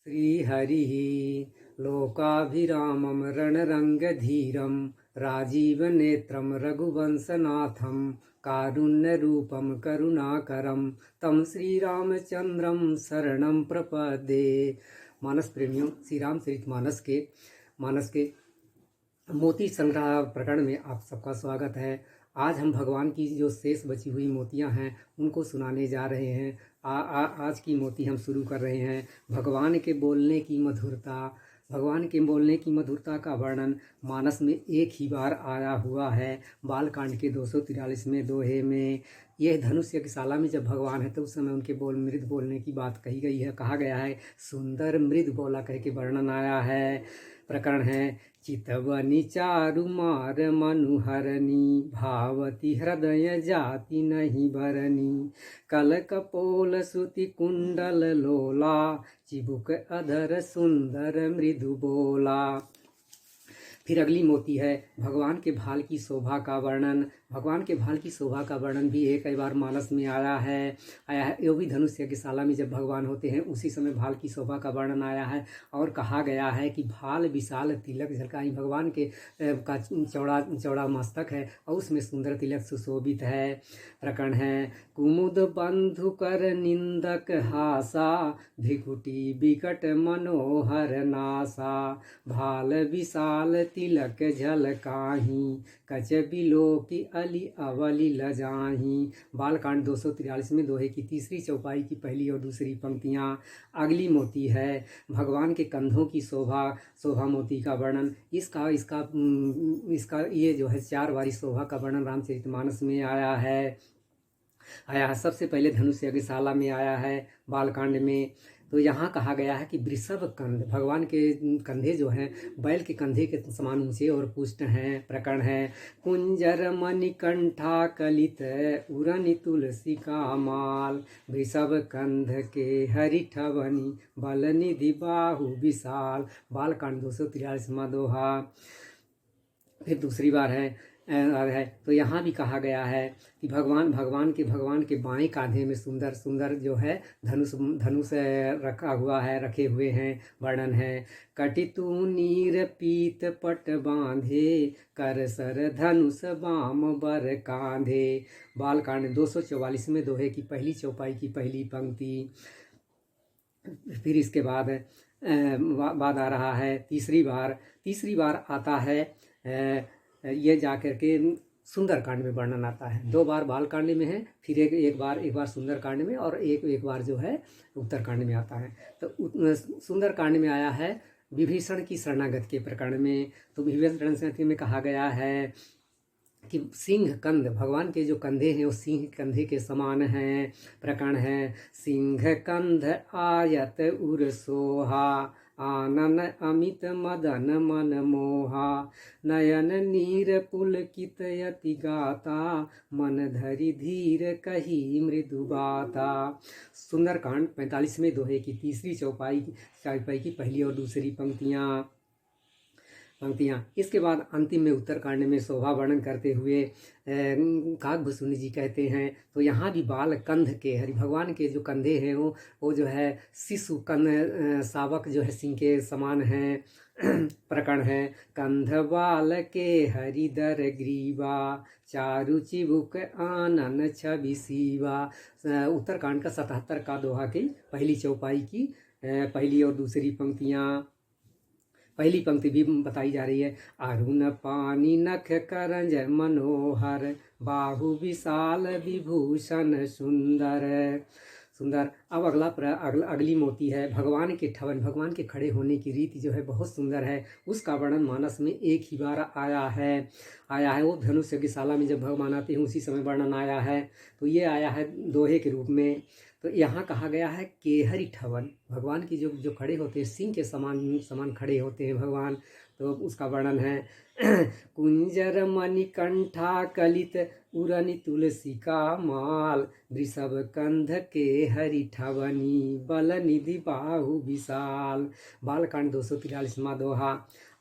श्रीहरिः लोकाभिरामं रणरङ्गधीरं राजीवनेत्रं रघुवंशनाथं कारुण्यरूपं करुणाकरं तं श्रीरामचंद्रं शरणं प्रपद्ये। मानस प्रेमियों, श्री रामचरितमानस के मोती संग्रह प्रकरण में आप सबका स्वागत है। आज हम भगवान की जो शेष बची हुई मोतियां हैं उनको सुनाने जा रहे हैं। आज की मोती हम शुरू कर रहे हैं। भगवान के बोलने की मधुरता का वर्णन मानस में एक ही बार आया हुआ है, बालकांड के 243वें दोहे में। यह धनुष यज्ञशाला में जब भगवान है तो उस समय उनके मृद बोलने की बात कही गई है। कहा गया है सुंदर मृद बोला कह के वर्णन आया है। प्रकरण है चितवनी चारुमार मनुहरनी भावती हृदय जाति नहीं भरनी कल कपोल श्रुति कुंडल लोला चिबुक अधर सुंदर मृदु बोला। फिर अगली मोती है भगवान के भाल की शोभा का वर्णन। भगवान के भाल की शोभा का वर्णन भी एक बार मानस में आया है। यो भी धनुष यज्ञशाला में जब भगवान होते हैं उसी समय भाल की शोभा का वर्णन आया है और कहा गया है कि भाल विशाल तिलक झलकाई। भगवान के का चौड़ा मस्तक है और उसमें सुंदर तिलक सुशोभित है। प्रकरण है कुमुद बंधु कर निंदक हासा भिकुटी विकट मनोहर नासा भाल विशाल तिलक झलकाही कच बिलो की अली अवली लजाही। बालकांड 243 दोहे की तीसरी चौपाई की पहली और दूसरी पंक्तियाँ। अगली मोती है भगवान के कंधों की शोभा मोती का वर्णन। इसका ये जो है 4 बारी शोभा का वर्णन रामचरितमानस में आया है। सबसे पहले धनुष यज्ञशाला में आया है बालकांड में। तो यहाँ कहा गया है कि वृषभ कंध, भगवान के कंधे जो हैं बैल के कंधे के समान ऊंचे और पुष्ट हैं। प्रकरण है कुंजर मणिकंठा कलित उरनि तुलसी का माल वृषभ कंध के हरिठवनी बल निधि बाहु विशाल। बालकांड 243वां दोहा। फिर दूसरी बार है तो यहाँ भी कहा गया है कि भगवान के बाएं कांधे में सुंदर जो है धनुष रखे हुए हैं। वर्णन है कटितु नीर पीत पट बांधे कर सर धनुष बाम बर कांधे। बालकांड 244वें दोहे की पहली चौपाई की पहली पंक्ति। फिर इसके बाद आ रहा है तीसरी बार आता है ये जाकर के सुंदरकांड में वर्णन आता है। 2 बार बालकांड में है, फिर एक बार सुंदरकांड में और एक बार जो है उत्तरकांड में आता है। तो सुंदरकांड में आया है विभीषण की शरणागति के प्रकरण में। तो विभीषण शरणागति में कहा गया है कि सिंह कंध, भगवान के जो कंधे हैं वो सिंह कंधे के समान हैं। प्रकरण है सिंह कंध आयत उर सोहा आनन अमित मदन मन मोहा नयन नीर पुलकित यति गाता मन धरि धीर कही मृदु बाता। सुंदरकांड 45वें दोहे की तीसरी चौपाई की पहली और दूसरी पंक्तियाँ। इसके बाद अंतिम में उत्तरकांड में शोभा वर्णन करते हुए काकभूषुंडी जी कहते हैं। तो यहाँ भी बाल कंध के हरि भगवान के जो कंधे हैं वो जो है शिशु कंध शावक जो है सिंह के समान हैं। प्रकरण है कंध बाल के हरिदर ग्रीवा चारु चिबुक आनन छवि सीवा। उत्तरकांड का 77 का दोहा की पहली चौपाई की पहली और दूसरी पंक्तियाँ। पहली पंक्ति भी बताई जा रही है अरुण पानी नख करंज मनोहर बाहु विशाल विभूषण सुंदर। अब अगली मोती है भगवान के ठवन। भगवान के खड़े होने की रीति जो है बहुत सुंदर है। उसका वर्णन मानस में एक ही बार आया है। वो धनुष यज्ञशाला में जब भगवान आते हैं उसी समय वर्णन आया है। तो ये आया है दोहे के रूप में। तो यहाँ कहा गया है केहरी ठवन, भगवान की जो खड़े होते हैं सिंह के समान खड़े होते हैं भगवान। तो उसका वर्णन है कुंजर मणिकंठा कलित उरनि तुलसी का माल वृषभ कंध के हरिठवनी बल निधि बाहु विशाल। बालकांड 243वां दोहा।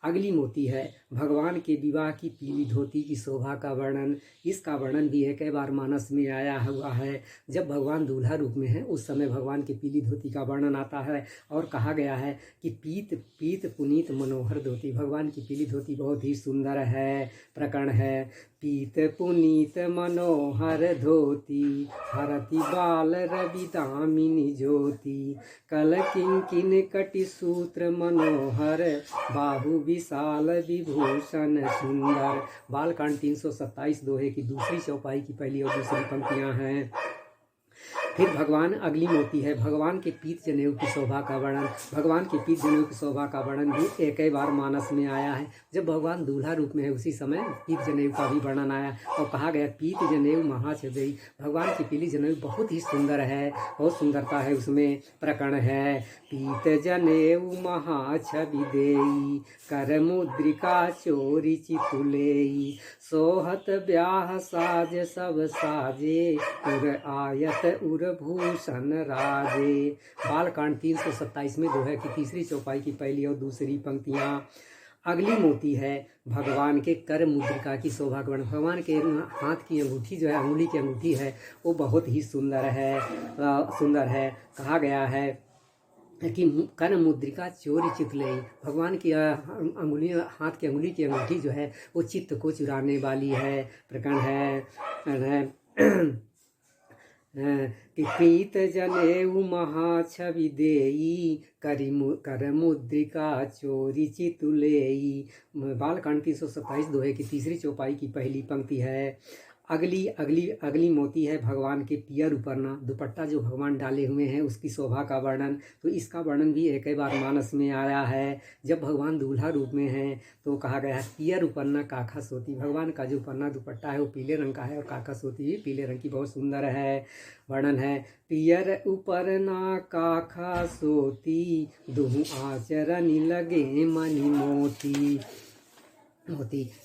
अगली मोती है भगवान के विवाह की पीली धोती की शोभा का वर्णन। इसका वर्णन भी है कई बार मानस में आया हुआ है। जब भगवान दूल्हा रूप में है उस समय भगवान की पीली धोती का वर्णन आता है और कहा गया है कि पीत पीत पुनीत मनोहर धोती। भगवान की पीली धोती बहुत ही सुंदर है। प्रकरण है पीत पुनीत मनोहर धोती हरति बाल रवि दामिनी ज्योति कल किंकिन कटि सूत्र मनोहर बाहु विशाल विभूषण सुंदर। बालकांड 327 दोहे की दूसरी चौपाई की पहली और दूसरी पंक्तियां हैं। फिर भगवान अगली मोती है भगवान के पीत जनेऊ की शोभा का वर्णन। भगवान के पीत जनेऊ की शोभा का वर्णन भी एक ही बार मानस में आया है। जब भगवान दूल्हा रूप में है उसी समय पीत जनेऊ का भी वर्णन आया और कहा गया पीत जनेऊ महाछदेई। भगवान की पीली जनेऊ बहुत ही सुंदर है, बहुत सुंदरता है उसमें। प्रकरण है पीत जनेऊ महाछवि देई कर मुद्रिका चोरी चितुलेई सोहत ब्याह साज सब साजे उर आयत उर भूषण राजे। बालकांड 327 में दोहे की तीसरी चौपाई की पहली और दूसरी पंक्तियां। अगली मोती है भगवान के कर मुद्रिका की शोभा का वर्णन। भगवान के हाथ की अंगूठी जो है, अंगुली की अंगूठी है, वो बहुत ही सुंदर है। कहा गया है कि कर मुद्रिका चोरी चितलेई। भगवान की अंगुली, हाथ की अंगुली की अंगूठी जो है वो चित्त को चुराने वाली है। प्रकरण है कि पीत जनेऊ महाछवि देई कर मुद्रिका चोरी चितुलेई। बालकांड 327 दोहे की तीसरी चौपाई की पहली पंक्ति है। अगली मोती है भगवान के पियर उपरना दुपट्टा जो भगवान डाले हुए हैं उसकी शोभा का वर्णन। तो इसका वर्णन भी एक ही बार मानस में आया है। जब भगवान दूल्हा रूप में हैं तो कहा गया है पियर उपरना काखा सोती। भगवान का जो उपरना दुपट्टा है वो पीले रंग का है और काखा सोती भी पीले रंग की बहुत सुंदर है। वर्णन है पियर उपरना काखा सोती दुहु आचरण लगे मणि मोती।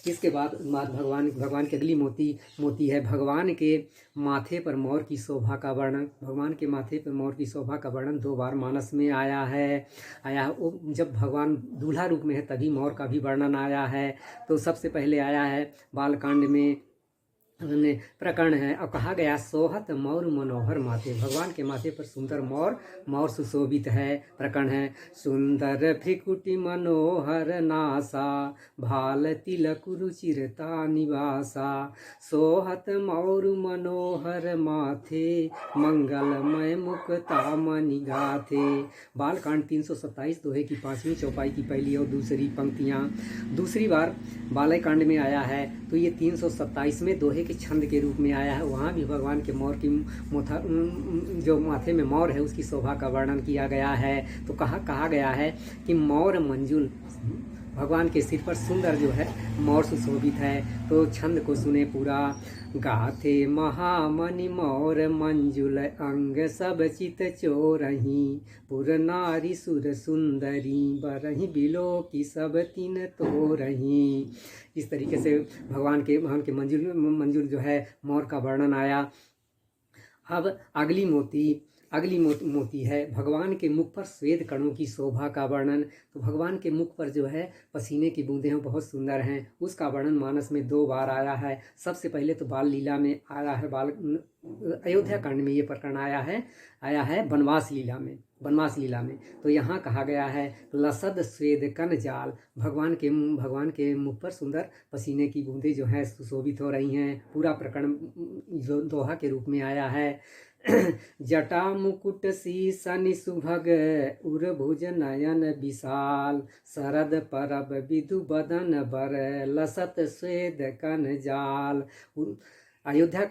इसके बाद भगवान की अगली मोती है भगवान के माथे पर मोर की शोभा का वर्णन। भगवान के माथे पर मोर की शोभा का वर्णन 2 बार मानस में आया है। जब भगवान दूल्हा रूप में है तभी मोर का भी वर्णन आया है। तो सबसे पहले आया है बालकांड में प्रकरण है और कहा गया सोहत मोर मनोहर माथे। भगवान के माथे पर सुंदर मोर सुशोभित है। प्रकरण है सुंदर भ्रिकुटि मनोहर नासा भाल तिलक रुचिरता निवासा सोहत मोर मनोहर माथे मंगलमय मुक्ता मणि गाथे। बालकांड 327 दोहे की 5वीं चौपाई की पहली और दूसरी पंक्तियां। दूसरी बार बालकांड में आया है तो ये 327 में दोहे के छंद के रूप में आया है। वहाँ भी भगवान के मोर की जो माथे में मोर है उसकी शोभा का वर्णन किया गया है। तो कहा गया है कि मोर मंजुल भगवान के सिर पर सुंदर जो है मोर सुशोभित है। तो छंद को सुने पूरा। गाथे महामणि मोर मंजुल अंग सब चित चोरही पुर नारी सुर सुंदरी बरही बिलो की सब तीन तोरही। इस तरीके से भगवान के मंजुल जो है मोर का वर्णन आया। अब अगली मोती है भगवान के मुख पर श्वेत कणों की शोभा का वर्णन। तो भगवान के मुख पर जो है पसीने की बूंदें हैं बहुत सुंदर हैं। उसका वर्णन मानस में 2 बार आया है। सबसे पहले तो बाल लीला में आया है। अयोध्या कांड में ये प्रकरण आया है वनवास लीला में। तो यहाँ कहा गया है लसद स्वेद कन जाल। भगवान के मुख पर सुंदर पसीने की बूंदें जो हैं सुशोभित हो रही हैं। पूरा प्रकरण दोहा के रूप में आया है। जटा मुकुट शीसन सुभग उर्भुज नयन विशाल शरद परब विधु बदन बर लसत स्वेद कन जाल। अयोध्या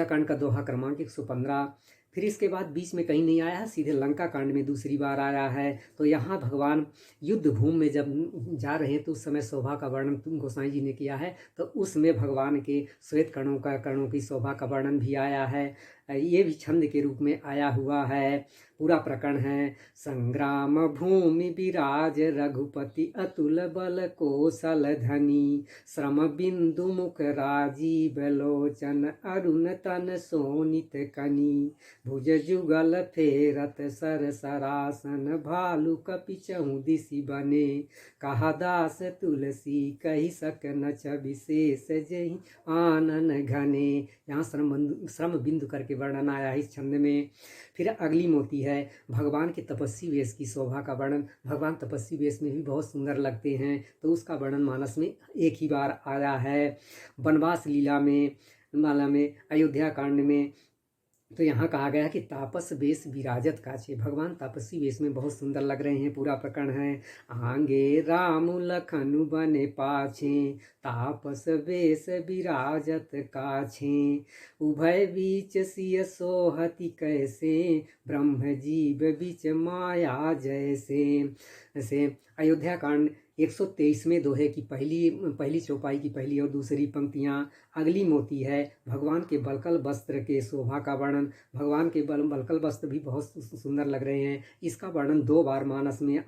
कांड का दोहा क्रमांक 115। फिर इसके बाद बीच में कहीं नहीं आया है, सीधे लंका कांड में दूसरी बार आया है। तो यहाँ भगवान युद्ध भूमि में जब जा रहे हैं तो उस समय शोभा का वर्णन गोसाई जी ने किया है। तो उसमें भगवान के श्वेत कणों की शोभा का वर्णन भी आया है। ये भी छंद के रूप में आया हुआ है। पूरा प्रकरण है। संग्राम भूमि विराज रघुपति अतुल बल कौशल धनी, श्रम बिंदु मुख राजीव लोचन अरुण तन सोनित कनी, भुज जुगल फेरत सर सरासन भालु कपि चहु दिशि बने, कहा दास तुलसी कही सक नच विशेष जहि आनन घने। यहाँ श्रम बिंदु करके वर्णन आया है इस छंद में। फिर अगली मोती है भगवान के तपस्वी वेश की शोभा का वर्णन। भगवान तपस्वी वेश में भी बहुत सुंदर लगते हैं, तो उसका वर्णन मानस में एक ही बार आया है। वनवास लीला में अयोध्या कांड में तो यहाँ कहा गया कि तापस वेश विराजत काछे, भगवान तपस्वी वेश में बहुत सुंदर लग रहे हैं। पूरा प्रकरण है। आंगे राम लखनु बने पाछे, तापस वेश विराजत काछे, उभय बीच सिय सोहति कैसे, ब्रह्म जीव बीच माया जैसे। ऐसे अयोध्या कांड 123वें दोहे की पहली चौपाई की पहली और दूसरी पंक्तियाँ। अगली मोती है भगवान के बलकल वस्त्र के शोभा का वर्णन। भगवान के बलकल वस्त्र भी बहुत सुंदर लग रहे हैं। इसका वर्णन 2 बार मानस में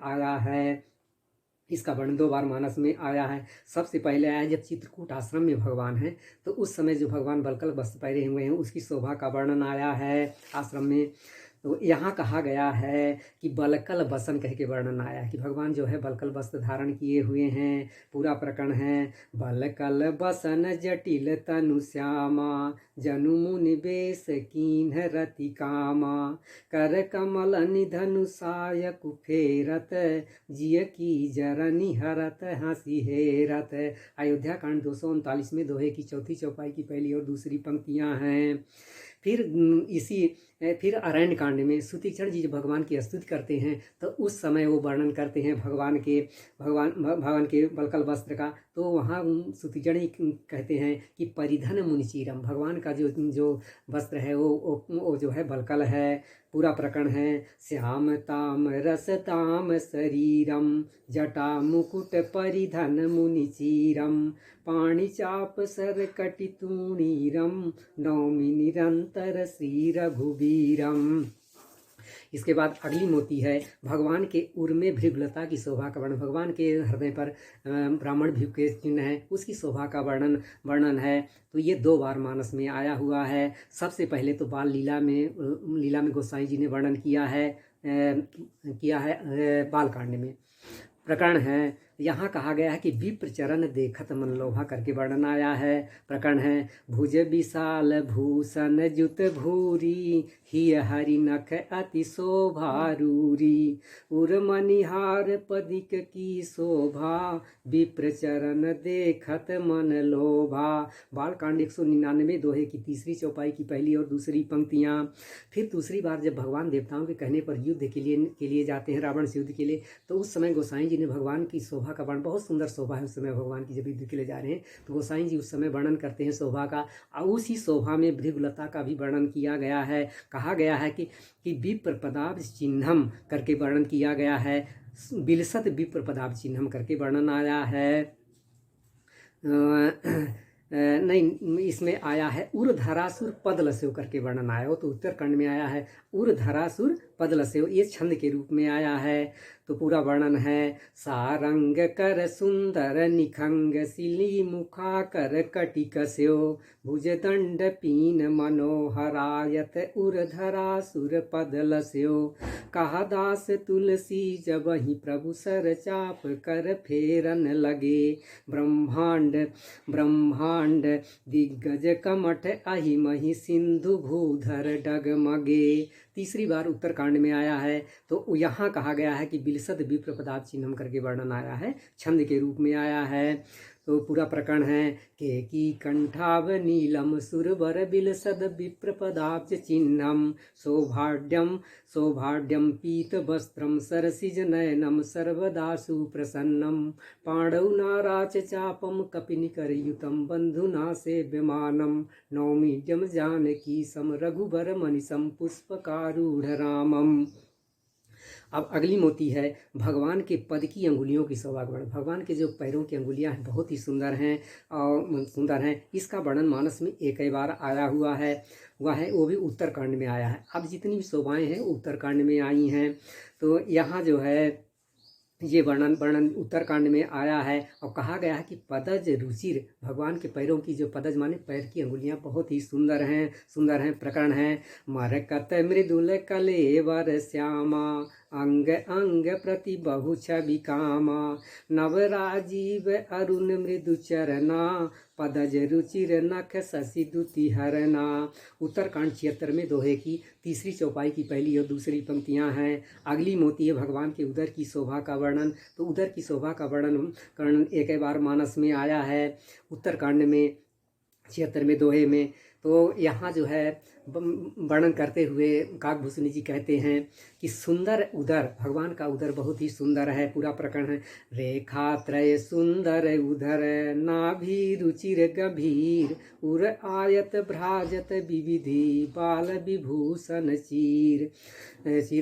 आया है। सबसे पहले आया जब चित्रकूट आश्रम में भगवान हैं, तो उस समय जो भगवान बलकल वस्त्र पहने हुए हैं उसकी शोभा का वर्णन आया है आश्रम में। तो यहाँ कहा गया है कि बलकल बसन कह के वर्णन आया है कि भगवान जो है बलकल वस्त्र धारण किए हुए हैं। पूरा प्रकरण है। बलकल बसन जटिल तनु श्यामा, जनु मुनि बेस कीन्ह रति कामा, कर कमल निधनु साय कुफेरत, जिय की जरनि हरत हंसी हेरत। अयोध्या कांड 239 में दोहे की चौथी चौपाई की पहली और दूसरी पंक्तियाँ हैं। फिर अरण्य कांड में सुतीक्षण जी जो भगवान की स्तुति करते हैं, तो उस समय वो वर्णन करते हैं भगवान के बलकल वस्त्र का। तो वहाँ सुतीक्षण ही कहते हैं कि परिधन मुनिचीरम, भगवान का जो वस्त्र है वो जो है बलकल है। पूरा प्रकरण है। श्याम ताम रस ताम शरीरम, जटा मुकुट परिधन मुनिचीरम, पाणि चाप सर कटि तूणीरम, नौमि निरंतर श्री रघुबीरम। इसके बाद अगली मोती है भगवान के उर में भृगुलता की शोभा का वर्णन। भगवान के हृदय पर ब्राह्मण भृगु के चिन्ह है, उसकी शोभा का वर्णन है। तो ये 2 बार मानस में आया हुआ है। सबसे पहले तो बाल लीला में गोसाई जी ने वर्णन किया है बालकांड में। प्रकरण है। यहाँ कहा गया है कि विप्र चरण देखत मन लोभा करके वर्णन आया है। प्रकरण है। भुज विशाल भूषण जुत भूरी, हिय हरि नख अति शोभारूरी, उर मनिहार पदिक की शोभा, विप्र चरण देखत मन लोभा। बालकांड 199 दोहे की तीसरी चौपाई की पहली और दूसरी पंक्तियाँ। फिर दूसरी बार जब भगवान देवताओं के कहने पर युद्ध के लिए जाते हैं, रावण से युद्ध के लिए, तो उस समय गोसाई जी ने भगवान की शोभा का वर्णन, बहुत सुंदर शोभा है उस समय भगवान की, जब युद्ध के लिए जा रहे हैं तो गोसाई जी उस समय वर्णन करते हैं शोभा का। और उसी शोभा में भृगुलता का भी वर्णन किया गया है। कहा गया है कि विप्र पदाब्ज चिन्हम करके वर्णन किया गया है। बिलसत विप्र पदाब्ज चिन्हम करके वर्णन आया है। नहीं, इसमें आया है उर्धरासुर पदलस्यो करके वर्णन आया हो, तो उत्तरखंड में आया है उर्धरासुर पदलस्यो, ये छंद के रूप में आया है। तो पूरा वर्णन है। सारंग कर सुंदर निखंग, सिली मुखा कर कटिकस्यो, भुज दंड पीन मनोहरायत, उर्धरासुर पदलस्यो, कहा दास तुलसी जब ही प्रभु सर चाप कर फेरन लगे, ब्रह्मांड दिग्गज कमठ अहि महि, सिंधु भूधर डगमगे। तीसरी बार उत्तरकांड में आया है। तो यहाँ कहा गया है कि बिलसद विप्र पदाब्ज चिन्हम करके वर्णन आया है, छंद के रूप में आया है। तो पूरा प्रकरण है। केकी कंठाव नीलम सुरवर बिलसद विप्र पदाब्ज चिन्हम, सौभाड्यम पीत वस्त्रम सरसिज नयनम, सर्वदा सुप्रसन्नम, पाणौ नाराच चापम कपिनिकर युतम, बंधुना सेव्यमानम, नौमीड्यम जानकी सम, रघुबर मनिसम पुष्पकारूढ़ रामम। अब अगली मोती है भगवान के पद की अंगुलियों की शोभा का वर्णन। भगवान के जो पैरों की अंगुलियां हैं बहुत ही सुंदर हैं और सुंदर हैं। इसका वर्णन मानस में एक ही बार आया हुआ है, वो भी उत्तरकांड में आया है। अब जितनी भी शोभाएं हैं उत्तरकांड में आई हैं। तो यहाँ जो है ये वर्णन वर्णन उत्तरकांड में आया है और कहा गया है कि पदज रुचिर, भगवान के पैरों की जो पदज माने पैर की अंगुलियां बहुत ही सुंदर हैं। प्रकरण है मरकत मृदुल कलेवर श्यामा अंग अंग प्रति बहु छवि कामा नवराजीव अरुण मृदु चरना पदज रुचिर नख शशि दुति हरना। उत्तरकांड 76 में दोहे की तीसरी चौपाई की पहली और दूसरी पंक्तियां हैं। अगली मोती है भगवान के उदर की शोभा का वर्णन। तो उदर की शोभा का वर्णन एक बार मानस में आया है उत्तरकांड में 76 में दोहे में। तो यहाँ जो है वर्णन करते हुए काकभूषणी जी कहते हैं कि सुंदर उदर, भगवान का उदर बहुत ही सुंदर है। पूरा प्रकरण है रेखा त्रय सुंदर उदर नाभि रुचिर गंभीर उर आयत भ्राजत विविधि बाल विभूषण चीर।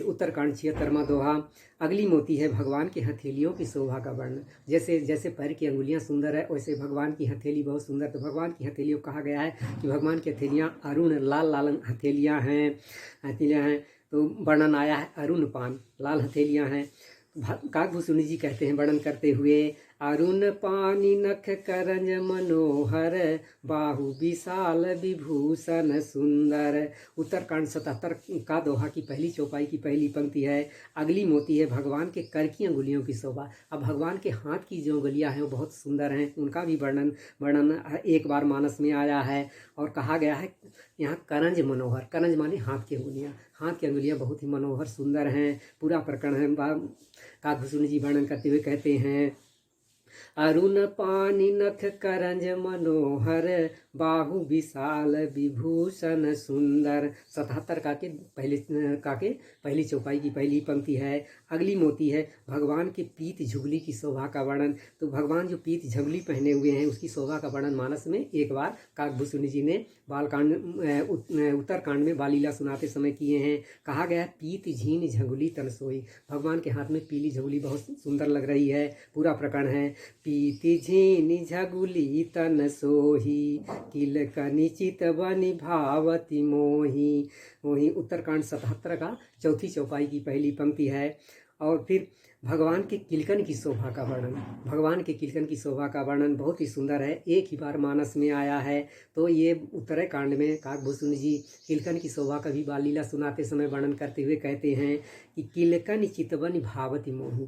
उत्तरकांड 76वां दोहा। अगली मोती है भगवान की हथेलियों की शोभा का वर्णन। जैसे जैसे पैर की अंगुलियां सुंदर है वैसे भगवान की हथेली बहुत सुंदर। तो भगवान की हथेलियों कहा गया है कि भगवान की हथेलियां अरुण लाल लाल हथेलियां हैं। तो वर्णन आया है अरुण पान, लाल हथेलियां हैं। काकभूषणी जी कहते हैं वर्णन करते हुए अरुण पानी नख करंज मनोहर बाहु विशाल विभूषण सुंदर। उत्तरकांड 77 का दोहा की पहली चौपाई की पहली पंक्ति है। अगली मोती है भगवान के कर की अंगुलियों की शोभा। अब भगवान के हाथ की जो अंगुलियां हैं वो बहुत सुंदर हैं, उनका भी वर्णन एक बार मानस में आया है और कहा गया है यहाँ करंज मनोहर, करंज माने हाथ की अंगुलियां बहुत ही मनोहर सुंदर हैं। पूरा प्रकरण है काकभूषणी जी वर्णन करते हुए कहते हैं अरुण पानी नख करंज मनोहर बाहु विशाल विभूषण सुंदर। 77 का के पहली चौपाई की पहली पंक्ति है। अगली मोती है भगवान के पीत झुगली की शोभा का वर्णन। तो भगवान जो पीत झुगली पहने हुए हैं उसकी शोभा का वर्णन मानस में एक बार काकभूषणी जी ने उत्तरकांड में बाल लीला सुनाते समय किए हैं। कहा गया है पीत झीन झंगुली तन सोई। भगवान के हाथ में पीली झंगुली बहुत सुंदर लग रही है। पूरा प्रकरण है पीति झीन झगुली तन सोही किलकनि चितवनि भावति मोही। वही उत्तरकांड 77 का चौथी चौपाई की पहली पंक्ति है। और फिर भगवान के किलकन की शोभा का वर्णन। भगवान के किलकन की शोभा का वर्णन बहुत ही सुंदर है, एक ही बार मानस में आया है। तो ये उत्तरकांड में काकभूषणी जी किलकन की शोभा का भी बाल लीला सुनाते समय वर्णन करते हुए कहते हैं कि किलकन चितवन भावति मोही।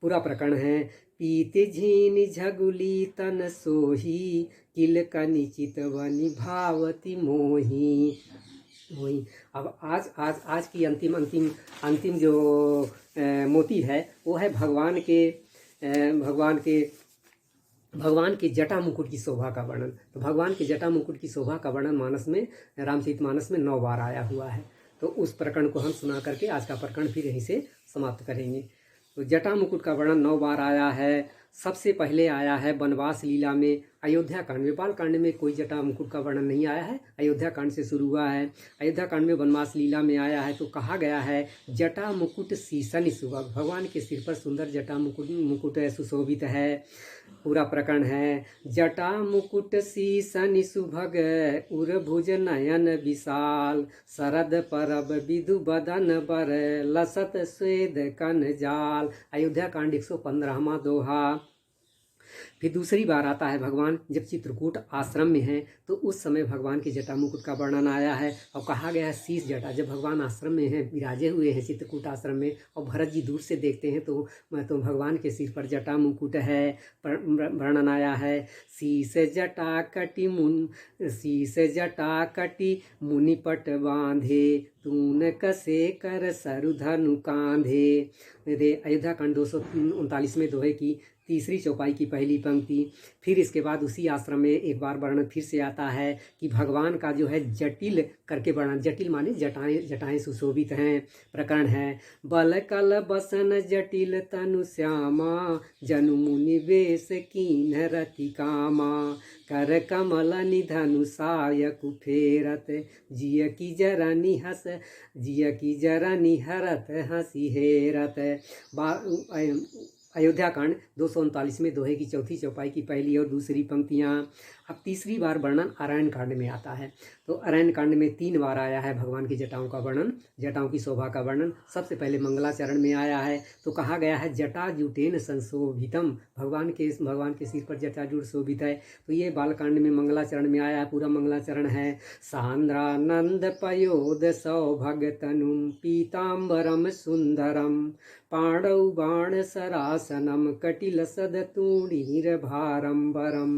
पूरा प्रकरण है पीते झीन झगुली तन सोही किलकनि चितवनि भावति मोही। वही अब आज की अंतिम जो मोती है वो है भगवान के जटा मुकुट की शोभा का वर्णन। तो भगवान के जटा मुकुट की शोभा का वर्णन मानस में रामचरितमानस में 9 बार आया हुआ है। तो उस प्रकरण को हम सुना करके आज का प्रकरण फिर यहीं से समाप्त करेंगे। तो जटा मुकुट का वर्णन 9 बार आया है। सबसे पहले आया है वनवास लीला में अयोध्या कांड में। बाल कांड में कोई जटा मुकुट का वर्णन नहीं आया है, अयोध्या कांड से शुरू हुआ है। अयोध्या कांड में वनवास लीला में आया है। तो कहा गया है जटा मुकुट शीशन सुभग। भगवान के सिर पर सुंदर जटा मुकुट सुशोभित है। पूरा प्रकरण है जटा मुकुट शीशन सुभग उर्भुज नयन विशाल शरद परब विधु बदन बर लसत स्वेद कन जाल। अयोध्या कांड 115वां दोहा। फिर दूसरी बार आता है भगवान जब चित्रकूट आश्रम में है तो उस समय भगवान के जटा मुकुट का वर्णन आया है और कहा गया है शीश जटा। जब भगवान आश्रम में हैं, विराजे हुए हैं चित्रकूट आश्रम में और भरत जी दूर से देखते हैं तो भगवान के सिर पर जटा मुकुट है। वर्णन आया है शीश जटा कटी मुनिपट बांधे तून कसे कर सरुधनु कांधे। अयोध्या कांड 239 में दोहे की तीसरी चौपाई की पहली पंक्ति। फिर इसके बाद उसी आश्रम में एक बार वर्णन फिर से आता है कि भगवान का जो है जटिल करके वर्णन, जटिल माने जटाएं सुशोभित हैं। प्रकरण है बल कल बसन जटिल तनु श्यामा जनु मुनि वेश कीन रति कामा कर कमल निधनु सायक फेरत जिय की जरनी हस जिया की जरा निहरत हंसी हेरत। अयोध्या कांड 239 में दोहे की चौथी चौपाई की पहली और दूसरी पंक्तियाँ। अब तीसरी बार वर्णन अरण्य कांड में आता है। तो अरण्य कांड में 3 बार आया है भगवान की जटाओं का वर्णन, जटाओं की शोभा का वर्णन। सबसे पहले मंगलाचरण में आया है, तो कहा गया है जटा जुटेन संशोभितम, भगवान के सिर पर जटाजूट शोभित है। तो ये बालकांड में मंगलाचरण में आया है, पूरा मंगलाचरण है। सांद्रानंद पयोद सौभगतनुम पीताम्बरम सुंदरम पाणौ बाण सरासनम कटिल सदतूणीर भारंबरम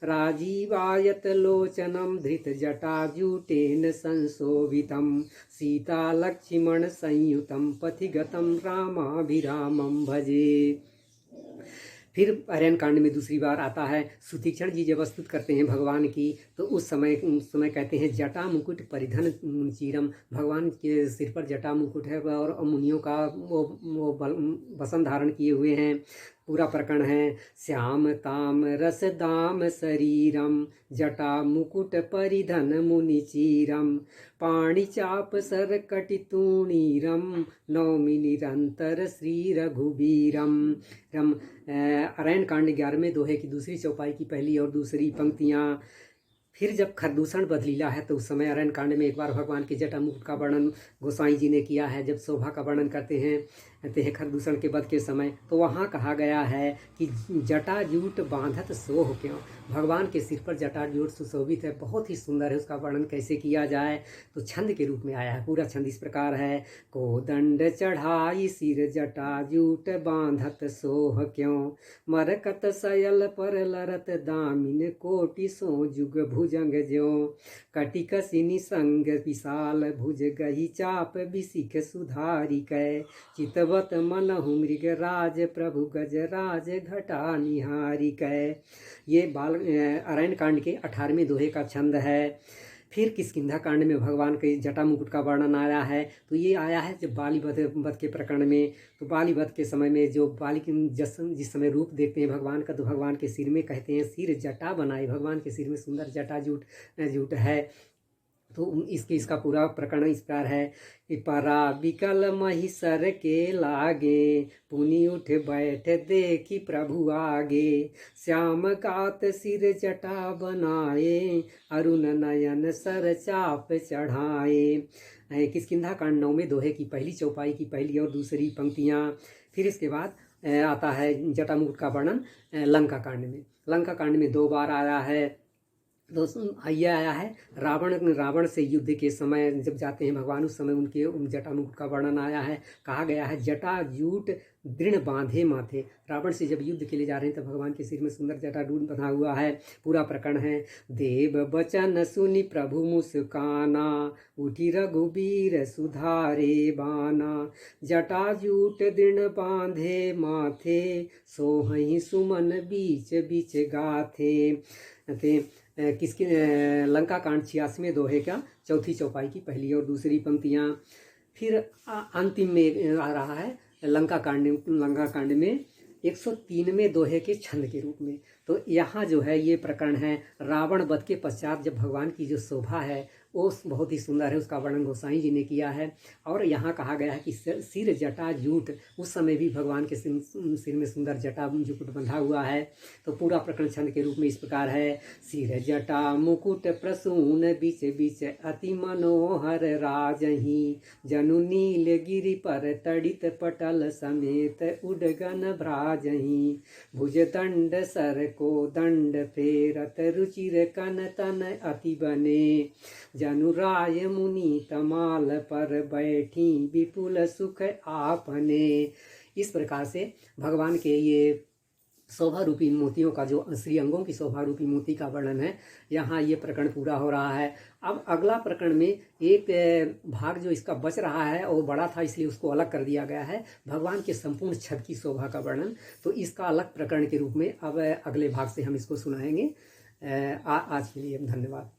राजीवायत लोचनम धृत जटाजूटेन संशोभितम सीता लक्ष्मण संयुतम पथिगतम रामाभिरामम भजे। फिर अरण्य कांड में दूसरी बार आता है, सुतीक्षण जी जब स्तुति करते हैं भगवान की, तो उस समय कहते हैं जटा मुकुट परिधन चीरम, भगवान के सिर पर जटा मुकुट है और मुनियों का वो वसन धारण किए हुए हैं। पूरा प्रकरण है, श्याम ताम रस दाम शरीरम जटा मुकुट परिधन मुनि चीरम पाणि चाप सर कटितूणीरम नौमि निरंतर श्री रघुबीरम। अरण्य कांड 11वें दोहे की दूसरी चौपाई की पहली और दूसरी पंक्तियाँ। फिर जब खरदूषण बदलीला है तो उस समय अरण्य कांड में एक बार भगवान के जटा मुकुट का वर्णन गोसाई जी ने किया है। जब शोभा का वर्णन करते हैं खरदूषण के वध के समय, तो वहाँ कहा गया है कि जटाजूट बांधत सोह क्यों, भगवान के सिर पर जटाजूट सुशोभित है, बहुत ही सुंदर है। उसका वर्णन कैसे किया जाए, तो छंद के रूप में आया है। पूरा छंद इस प्रकार है, को दंड चढ़ाई सिर जटाजूट बांधत सोह क्यों मरकत सयल पर लरत दामिन कोटि सो जुग भुजंग ज्यों कटिक सिनि संग विशाल भुज गही चाप बिसिख सुधारी कै चितवत मनहु मृग राज प्रभु गजराज घटा निहारी कै। ये अरण्य कांड के 18वें दोहे का छंद है। फिर किष्किंधा कांड में भगवान के जटा मुकुट का वर्णन आया है, तो ये आया है जब बाली वध के प्रकरण में। तो बाली वध के समय में जो बाली जिस समय रूप देखते हैं भगवान का, तो भगवान के सिर में कहते हैं सिर जटा बनाए, भगवान के सिर में सुंदर जटा जूट है। तो इसका पूरा प्रकरण इस प्रकार है कि परा बिकल महिषर के लागे पुनि उठ बैठ देखी प्रभु आगे श्याम कात सिर जटा बनाए अरुण नयन सर चाप चढ़ाए। किष्किंधा कांड 9वें दोहे की पहली चौपाई की पहली और दूसरी पंक्तियाँ। फिर इसके बाद आता है जटा मुकुट का वर्णन लंका कांड में। लंका कांड में 2 बार आया है। दोस्तों ये आया है रावण से युद्ध के समय जब जाते हैं भगवान, उस समय उनके जटा मुकुट का वर्णन आया है। कहा गया है जटा जूट दृढ़ बांधे माथे, रावण से जब युद्ध के लिए जा रहे हैं तो भगवान के सिर में सुंदर जटा जूट बंधा हुआ है। पूरा प्रकरण है, देव बचन सुनि प्रभु मुस्काना उठी रघुबीर सुधारे बाना जटा जूट दृढ़ बांधे माथे सोहई सुमन बीच बीच गाथे। किसकी लंका कांड 86वें दोहे का चौथी चौपाई की पहली और दूसरी पंक्तियाँ। फिर अंतिम में आ रहा है लंका कांड में 103वें दोहे के छंद के रूप में। तो यहाँ जो है ये प्रकरण है रावण वध के पश्चात जब भगवान की जो शोभा है वो बहुत ही सुंदर है, उसका वर्णन गोसाई जी ने किया है। और यहाँ कहा गया है कि सिर जटा जूट, उस समय भी भगवान के सिर में सुंदर जटा मुकुट बंधा हुआ है। तो पूरा प्रकरण छंद के रूप में इस प्रकार है, सिर जटा मुकुट प्रसून बीच बीच अति मनोहर राजही जनु नील गिरि पर तड़ित पटल समेत उडगन भ्राजही भुज दंड सर को दंड फेरत रुचिर कन तन अति बने जनुराय मुनि तमाल पर बैठी विपुल सुख आपने। इस प्रकार से भगवान के ये शोभा रूपी मोतियों का जो श्री अंगों की शोभा रूपी मोती का वर्णन है, यहाँ ये प्रकरण पूरा हो रहा है। अब अगला प्रकरण में एक भाग जो इसका बच रहा है और बड़ा था इसलिए उसको अलग कर दिया गया है, भगवान के संपूर्ण छद की शोभा का वर्णन। तो इसका अलग प्रकरण के रूप में अब अगले भाग से हम इसको सुनाएंगे। आज के लिए धन्यवाद।